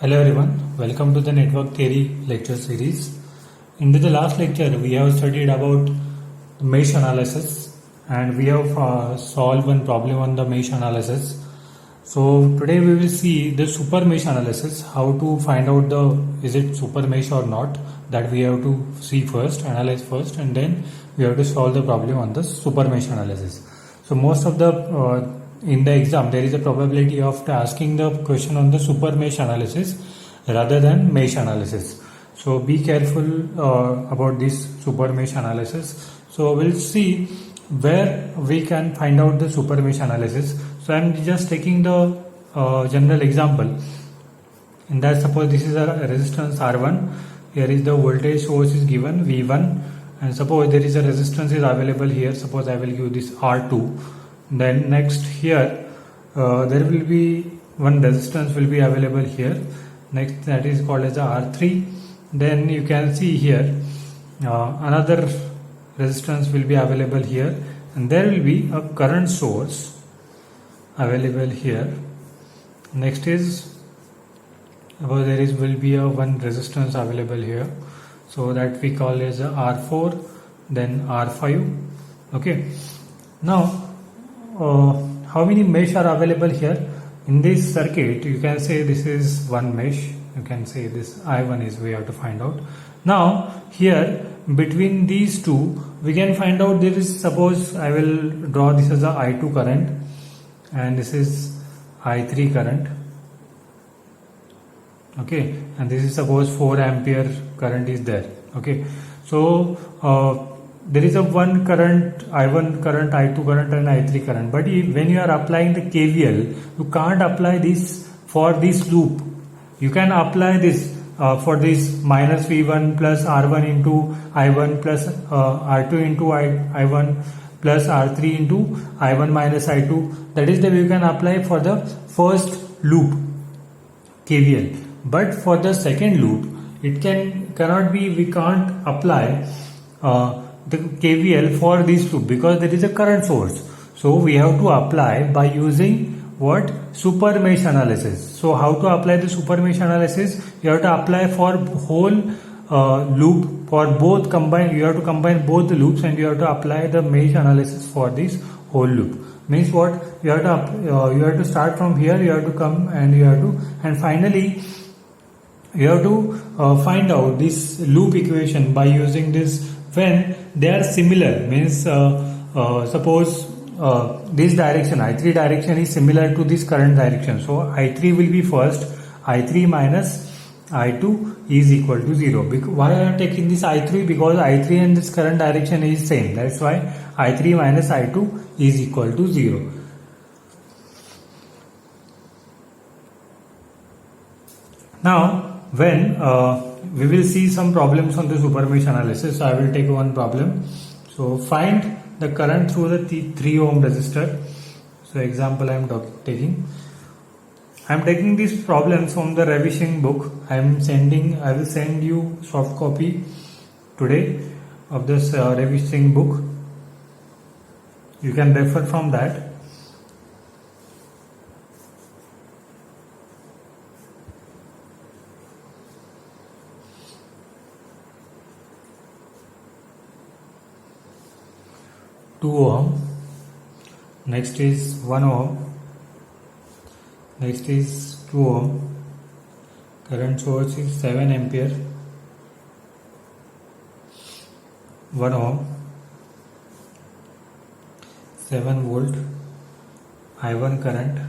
Hello everyone, welcome to the network theory lecture series. In the last lecture we have studied about mesh analysis and we have solved one problem on the mesh analysis. So today we will see the super mesh analysis, how to find out is it super mesh or not, that we have to see first, analyze first, and then we have to solve the problem on the super mesh analysis. So most of the in the exam there is a probability of asking the question on the super mesh analysis rather than mesh analysis. So be careful about this super mesh analysis. So we'll see where we can find out the super mesh analysis. So I'm just taking the general example. In that, suppose this is a resistance R1. Here is the voltage source is given V1, and suppose there is a resistance is available here. Suppose I will give this R2. Then next here there will be one resistance will be available here. Next, that is called as a R3. Then you can see here another resistance will be available here, and there will be a current source available here. Next is suppose there will be a one resistance available here, so that we call as a R4, then R5. Okay, now how many mesh are available here in this circuit? You can say this is one mesh. You can say this I1 is we have to find out. Now here between these two we can find out there is, suppose I will draw this as a I2 current and this is I3 current. Okay, and this is suppose 4 ampere current is there. Okay, so there is a one current I1 current, I2 current and I3 current, but when you are applying the KVL, you can't apply this for this loop. You can apply this for this minus V1 plus R1 into I1 plus R2 into I1 plus R3 into I1 minus I2. That is the way you can apply for the first loop KVL. But for the second loop, it cannot be, we can't apply the KVL for this loop because there is a current source. So we have to apply by using what? Super mesh analysis. So how to apply the super mesh analysis? You have to apply for whole loop, for both combine. You have to combine both the loops and you have to apply the mesh analysis for this whole loop. Means what? You have to start from here. You have to come and you have to, and finally you have to find out this loop equation by using this when they are similar. Means suppose this direction I3 direction is similar to this current direction, so I3 will be first. I3 minus I2 is equal to 0. Why I am taking this I3? Because I3 and this current direction is same. That's why I3 minus I2 is equal to 0. Now when we will see some problems on the super mesh analysis, so I will take one problem. So find the current through the 3 ohm resistor. So example I am taking. I am taking this problem from the revision book. I will send you soft copy today of this revision book. You can refer from that. Two ohm, next is 1 ohm, next is 2 ohm, current source is 7 ampere, 1 ohm, 7 volt, I1 current,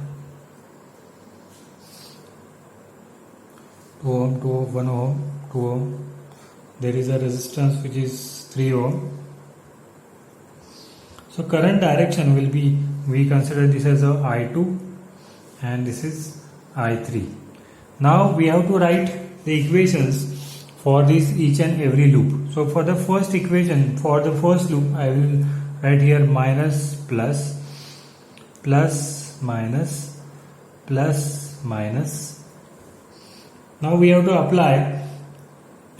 2 ohm, 2 ohm, 1 ohm, 2 ohm, there is a resistance which is 3 ohm. So current direction will be, we consider this as a I2 and this is I3. Now we have to write the equations for this each and every loop. So for the first equation, for the first loop, I will write here minus plus, plus minus, plus minus. Now we have to apply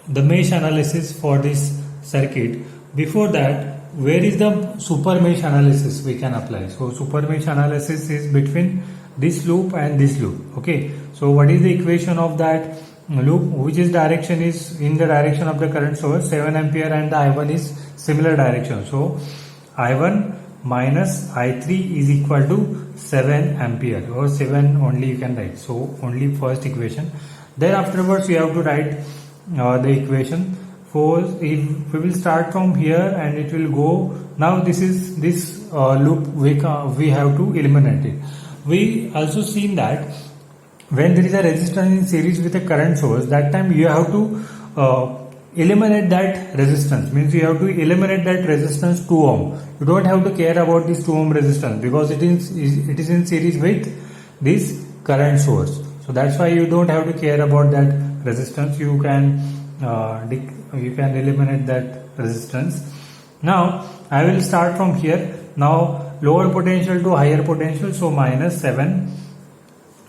the mesh analysis for this circuit. Before that, where is the super mesh analysis we can apply? So super mesh analysis is between this loop and this loop. Okay, so what is the equation of that loop? Which is direction is in the direction of the current source 7 ampere and the I1 is similar direction. So I1 minus I3 is equal to 7 ampere, or 7 only you can write. So only first equation. Then afterwards we have to write the equation. For if we will start from here and it will go. Now this is this loop we have to eliminate it. We also seen that when there is a resistance in series with a current source, that time you have to eliminate that resistance. Means you have to eliminate that resistance 2 ohm. You don't have to care about this 2 ohm resistance because it is in series with this current source. So that's why you don't have to care about that resistance. You can eliminate that resistance. Now I will start from here. Now lower potential to higher potential, so minus 7.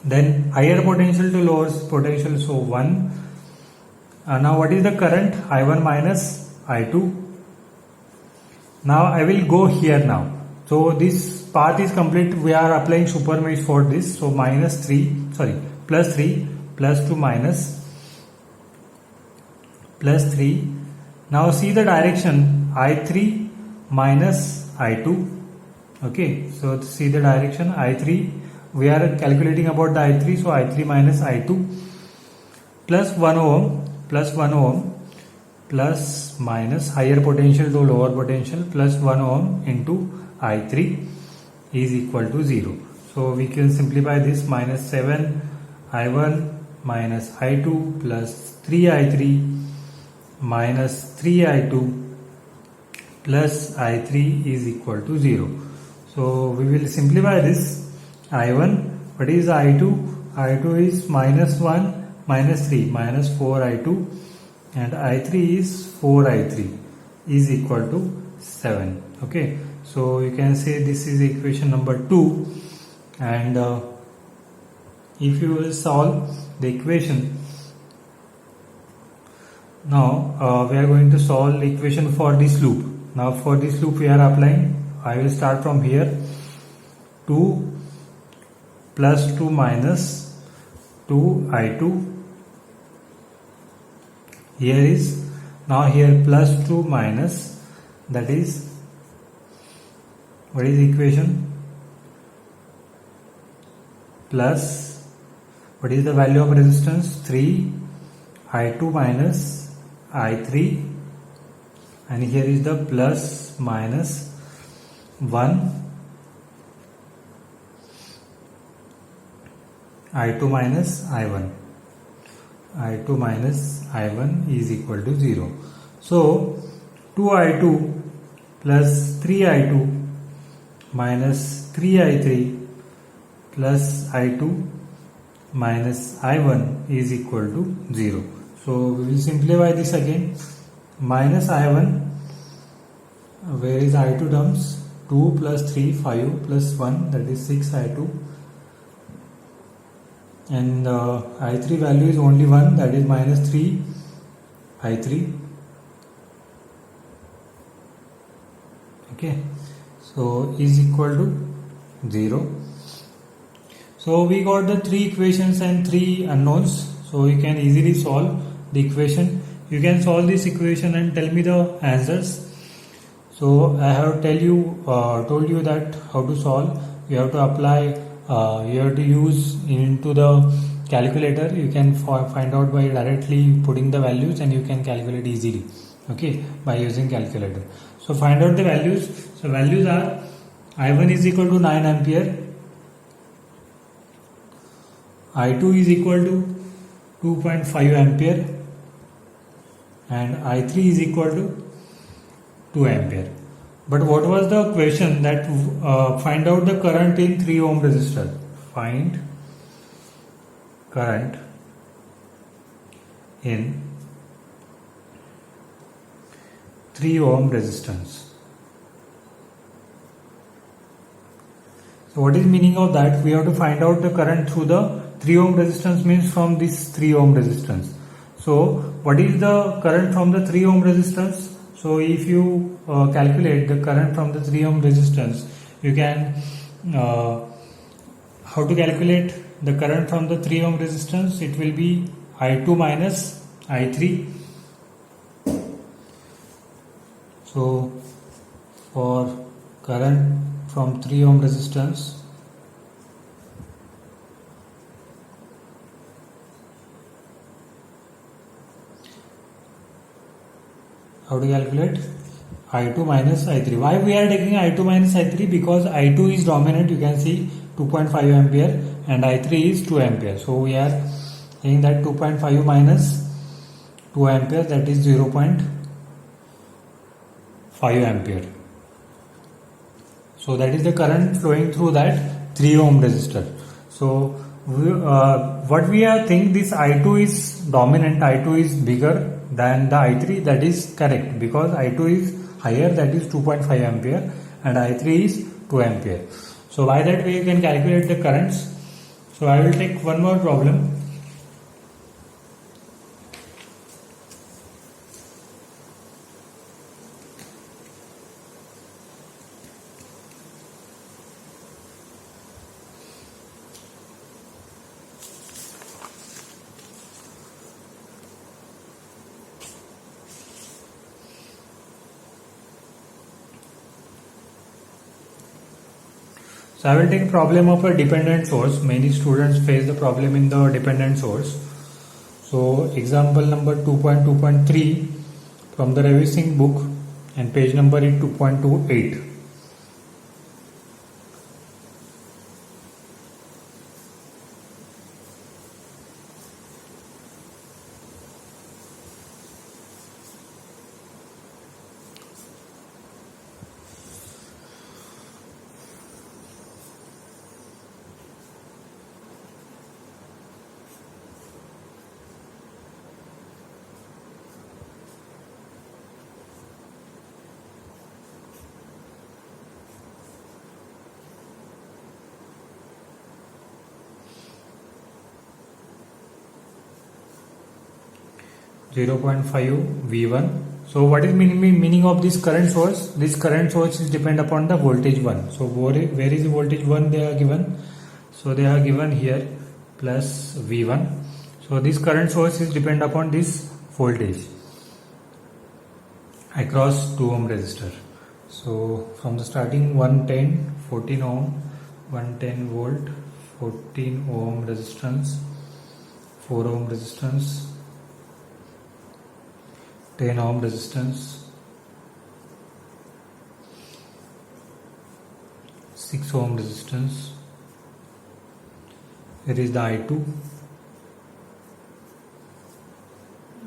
Then higher potential to lower potential, so 1. Now what is the current? I1 minus I2. Now I will go here now. So this path is complete. We are applying super mesh for this. So plus 3 plus 2 minus plus 3. Now see the direction I3 minus I2. Okay, so see the direction I3. We are calculating about the I3. So I3 minus I2 plus 1 ohm plus minus higher potential to lower potential plus 1 ohm into I3 is equal to 0. So we can simplify this. Minus 7 I1 minus I2 plus 3 I3 minus 3 I2 plus I3 is equal to 0. So we will simplify this. I1, what is I2? I2 is minus 1 minus 3 minus 4 I2 and I3 is 4 I3 is equal to 7. Okay, so you can say this is equation number 2, and if you will solve the equation, now we are going to solve the equation for this loop. Now for this loop we are applying. I will start from here. 2 plus 2 minus 2 I2. Here is, now here plus 2 minus, that is, what is the equation? Plus, what is the value of resistance? 3 I2 minus I3, and here is the plus minus 1 I2 minus I1. I2 minus I1 is equal to 0. So 2I2 plus 3I2 minus 3I3 plus I2 minus I1 is equal to 0. So we will simplify this again. Minus I1, where is I2 terms? 2 plus 3, 5 plus 1, that is 6 I2. And I3 value is only 1, that is minus 3 I3. Okay, so is equal to 0. So we got the 3 equations and 3 unknowns. So you can easily solve the equation. You can solve this equation and tell me the answers. So I have told you that how to solve. You have to apply. You have to use into the calculator. You can find out by directly putting the values, and you can calculate easily. Okay, by using calculator. So find out the values. So values are I1 is equal to 9 ampere. I2 is equal to 2.5 ampere, and I3 is equal to 2 ampere. But what was the question? That find out the current in 3 ohm resistor. Find current in 3 ohm resistance. So what is meaning of that? We have to find out the current through the 3 ohm resistance, means from this 3 ohm resistance. So what is the current from the 3 ohm resistance? So if you calculate the current from the 3 ohm resistance, you can how to calculate the current from the 3 ohm resistance? It will be I2 minus I3. So for current from 3 ohm resistance, how to calculate? I2 minus I3. Why we are taking I2 minus I3? Because I2 is dominant, you can see 2.5 ampere, and I3 is 2 ampere. So we are saying that 2.5 minus 2 ampere, that is 0.5 ampere. So that is the current flowing through that 3 ohm resistor. So what we are think, this I2 is dominant, I2 is bigger than the I3. That is correct, because I2 is higher, that is 2.5 ampere, and I3 is 2 ampere. So by that way you can calculate the currents. So I will take one more problem. So I will take a problem of a dependent source. Many students face the problem in the dependent source. So example number 2.2.3 from the Ravi Singh book, and page number is 2.28. V1. So what is meaning of this current source? This current source is depend upon the voltage 1. So where is the voltage 1 they are given? So they are given here plus V1. So this current source is depend upon this voltage across 2 ohm resistor. So from the starting 110, 14 ohm, 110 volt, 14 ohm resistance, 4 ohm resistance, 10 ohm resistance, 6 ohm resistance. Here is the I2.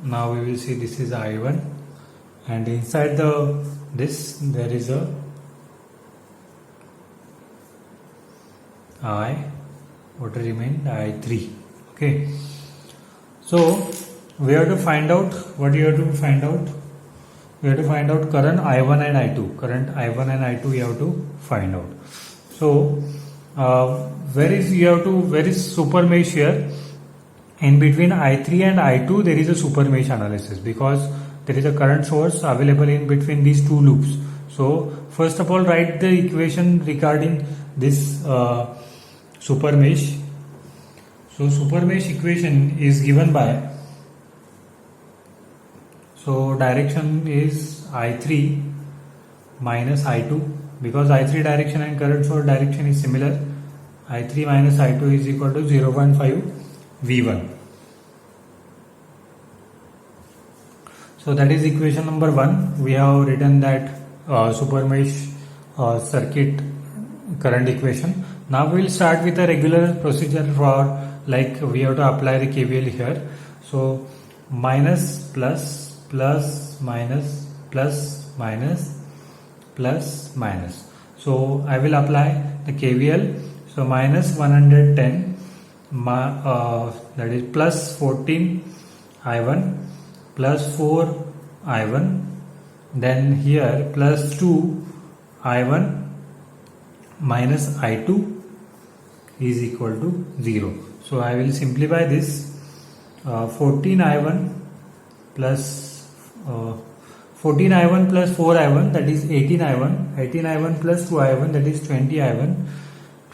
Now we will see this is I1, and inside this there is a I. What remained? I3. Okay. So we have to find out, what you have to find out? We have to find out current I1 and I2. Current I1 and I2 you have to find out. So where is super mesh here? In between I3 and I2 there is a super mesh analysis, because there is a current source available in between these two loops. So first of all, write the equation regarding this super mesh. So super mesh equation is given by, so direction is I3 minus I2, because I3 direction and current source direction is similar. I3 minus I2 is equal to 0.5 V1. So that is equation number 1. We have written that super mesh circuit current equation. Now we will start with a regular procedure for, like, we have to apply the KVL here. So minus plus minus plus minus plus minus. So I will apply the KVL. So minus 110 that is plus 14 I1 plus 4 I1, then here plus 2 I1 minus I2 is equal to 0. So I will simplify this. 14 I1 plus 14 I1 plus 4 I1, that is 18 I1. 18 I1 plus 2 I1, that is 20 I1.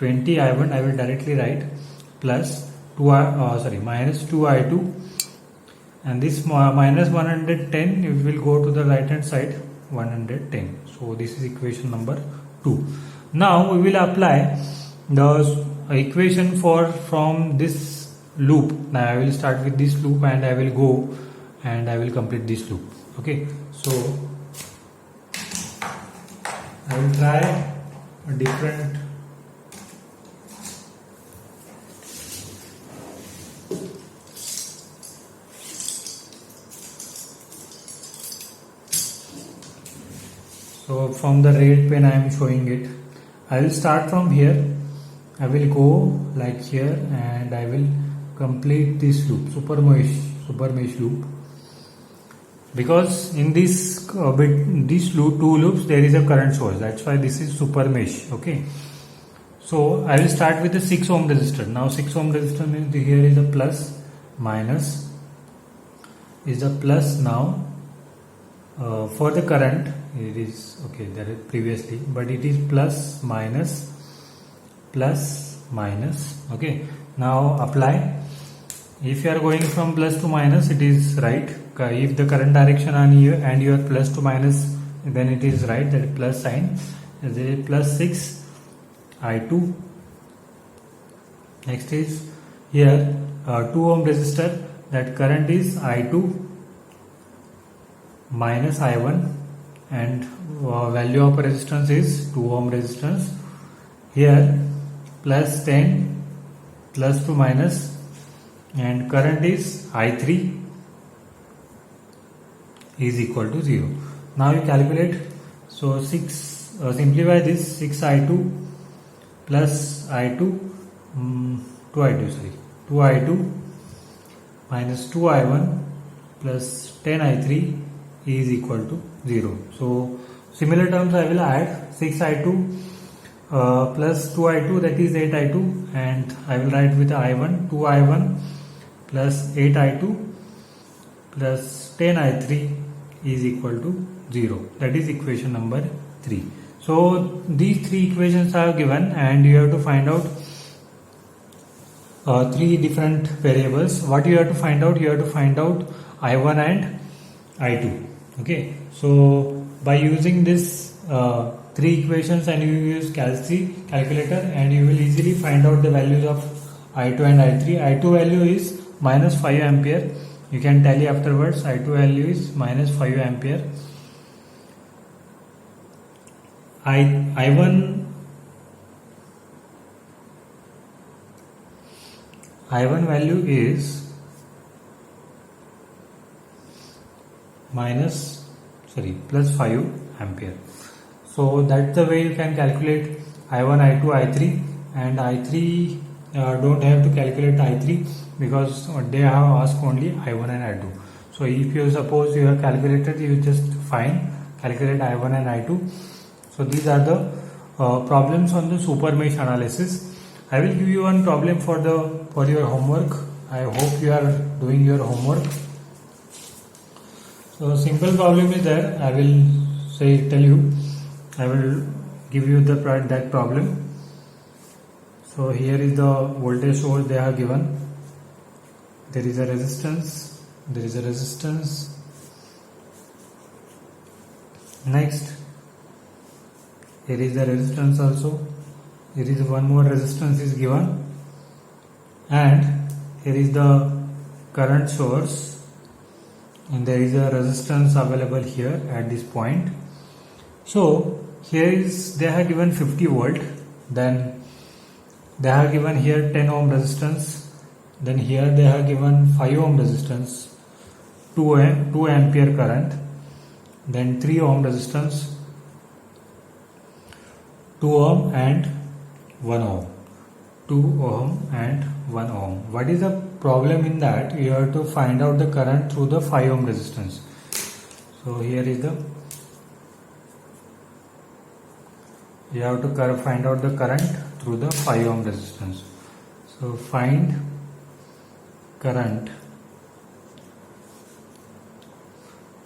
20i1 I will directly write plus minus 2i2, and this minus 110 it will go to the right hand side 110. So this is equation number 2. Now we will apply the equation from this loop. Now I will start with this loop and I will go and I will complete this loop. Okay, so I will try a different so from the red pen I am showing it. I will start from here, I will go like here and I will complete this loop, super mesh loop, because in this two loops there is a current source, that's why this is super mesh. Okay, so I will start with the 6 ohm resistor. Now 6 ohm resistor means here is a plus, minus is a plus. Now for the current it is okay, that is previously, but it is plus minus plus minus. Okay, now apply. If you are going from plus to minus, it is right. If the current direction on you and you are plus to minus, then it is right, that plus sign. There is plus 6 I2. Next is here 2 ohm resistor, that current is I2 minus I1, and value of resistance is 2 ohm resistance. Here plus 10 plus to minus, and current is I3 is equal to 0. Now you calculate. So 6 simplify this, 6 I2 plus I2 2 I2 minus 2 I1 plus 10 I3 is equal to 0. So similar terms I will add 6 I2 plus 2 I2, that is 8 I2, and I will write with I1 2 I1 plus 8 I2 plus 10 I3 is equal to 0. That is equation number 3. So these 3 equations are given and you have to find out 3 different variables. What you have to find out? You have to find out I1 and I2. Okay, so by using this 3 equations and you use calculator, and you will easily find out the values of I2 and I3. I2 value is minus 5 ampere. You can tally afterwards. I2 value is minus 5 ampere. I1 value is plus 5 ampere. So that's the way you can calculate I1, I2, I3, and I3 don't have to calculate I3 because they have asked only I1 and I2. So if you suppose you have calculated, you just calculate I1 and I2. So these are the problems on the super mesh analysis. I will give you one problem for your homework. I hope you are doing your homework. So simple problem is there. I will give you that problem. So here is the voltage source they have given. There is a resistance. Next, here is the resistance also. Here is one more resistance is given, and here is the current source, and there is a resistance available here at this point. So here they have given 50 volt, then they have given here 10 ohm resistance, then here they have given 5 ohm resistance, 2 ampere current, then 3 ohm resistance, 2 ohm and 1 ohm. 2 ohm and 1 ohm. What is the problem in that? You have to find out the current through the 5 ohm resistance. So here is you have to find out the current through the 5 ohm resistance. So find current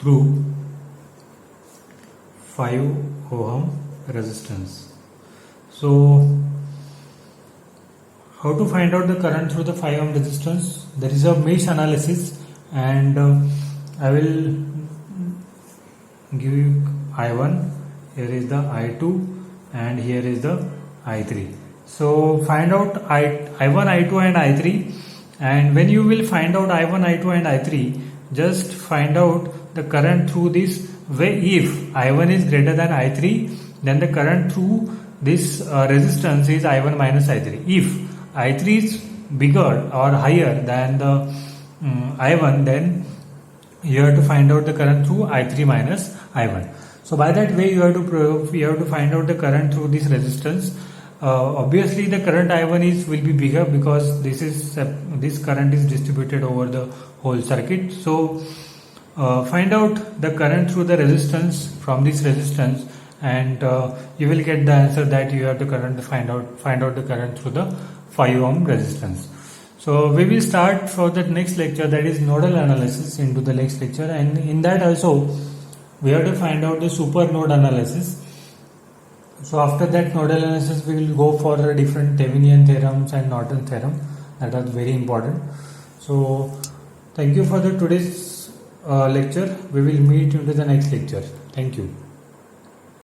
through 5 ohm resistance. So how to find out the current through the 5 ohm resistance. There is a mesh analysis, and I will give you I1, here is the I2, and here is the I3. So find out I1, I2 and I3, and when you will find out I1, I2 and I3, just find out the current through this way. If I1 is greater than I3, then the current through this resistance is I1 minus I3. If I3 is bigger or higher than the I1, then you have to find out the current through I3 minus I1. So by that way you have to find out the current through this resistance. Obviously the current I1 will be bigger because this current is distributed over the whole circuit. So find out the current through the resistance from this resistance, and you will get the answer that you have to find out the current through the 5 ohm resistance. So we will start for the next lecture, that is nodal analysis, into the next lecture, and in that also we have to find out the super node analysis. So after that nodal analysis we will go for the different Thevenin theorems and Norton theorem, that are very important. So thank you for the today's lecture. We will meet into the next lecture. Thank you.